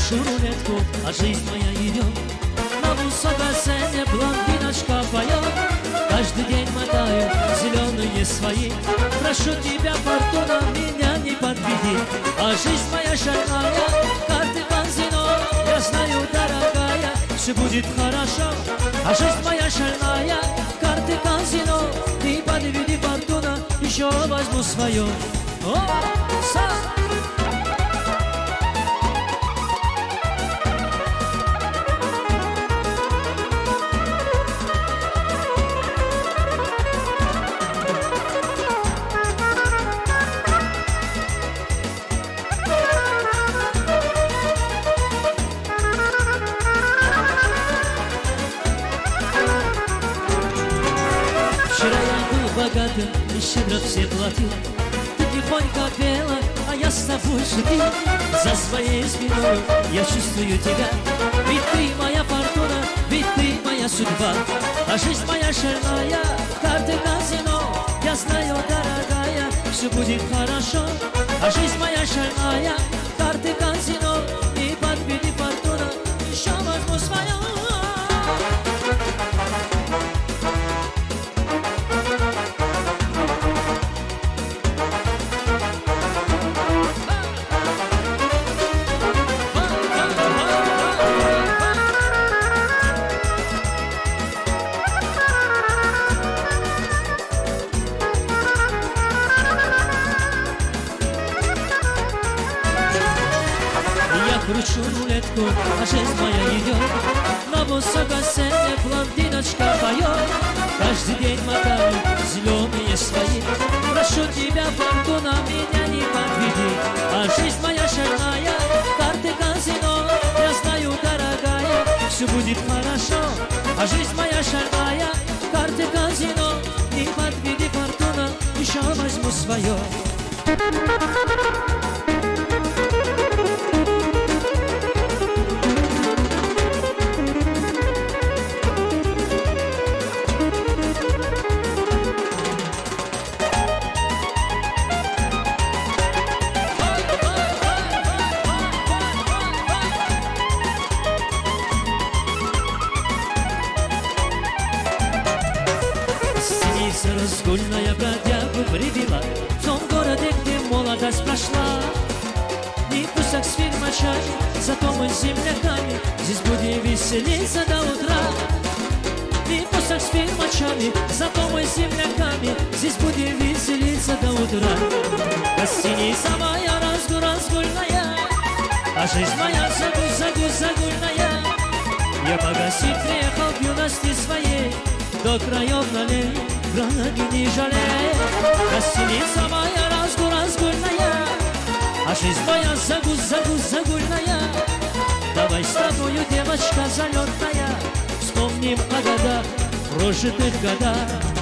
кручу рулетку, а жизнь моя идет. На высокой сцене блондиночка поет. Каждый день мотаю зеленые свои. Прошу тебя, фортуна, меня не подведи. А жизнь моя шальная, карты казино. Я знаю, дорогая, все будет хорошо. А жизнь моя шальная, карты казино. Не подведи, фортуна, еще возьму свое. О, сам! Вчера я был богатым и щедро все платил. Ты тихонько пела, а я с тобой шутил. За своей спиной я чувствую тебя. Ведь ты моя фортуна, ведь ты моя судьба. А жизнь моя шальная, карты казино. Я знаю, дорогая, все будет хорошо. А жизнь моя шальная, карты казино. Не подведи, фортуна, еще возьму свое. Кручу рулетку, а жизнь моя идет. На высокой сцене блондиночка поет. Каждый день мотаю зеленые свои. Прошу тебя, фортуна, меня не подведи. А жизнь моя шальная, карты казино. Я знаю, дорогая, все будет хорошо. А жизнь моя шальная, карты казино. Не подведи, фортуна, еще возьму свое. Разгульная бродягу привела в том городе, где молодость прошла. Не пусок с фирмачами, зато мы с земляками здесь будем веселиться до утра. Не пусок с фирмачами, зато мы с земляками здесь будем веселиться до утра. Гостиница моя разгульная, а жизнь моя загульная. Я погасить приехал в юности своей, до краев налей, гранаги не жалей. Гостиница моя разгульная, а жизнь моя загульная. Давай с тобою, девочка залетная, вспомним о годах, прожитых годах.